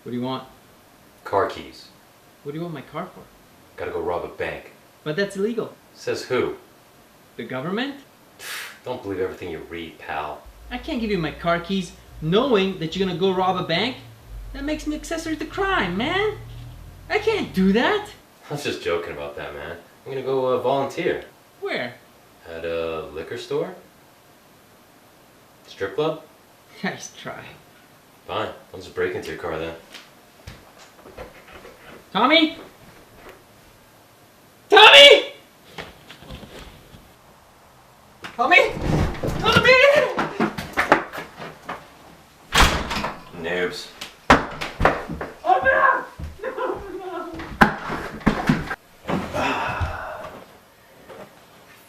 What do you want? Car keys. What do you want my car for? Gotta go rob a bank. But that's illegal. Says who? The government? Don't believe everything you read, pal. I can't give you my car keys knowing that you're gonna go rob a bank. That makes me accessory to crime, man. I can't do that. I was just joking about that, man. I'm gonna go volunteer. Where? At a liquor store? Strip club? Nice try. Fine, I'll just break into your car then. Tommy? Tommy! Tommy? Tommy! Noobs. Open up! No.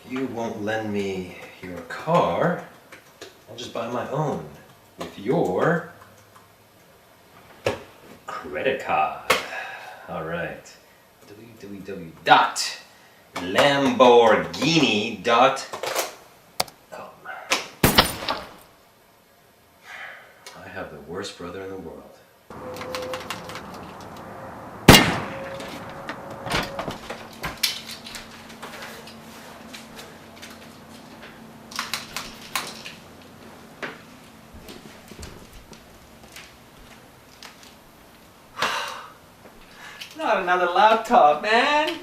If you won't lend me your car, I'll just buy my own with your credit card. Alright. www.lamborghini.com. I have the worst brother in the world. Not another laptop, man.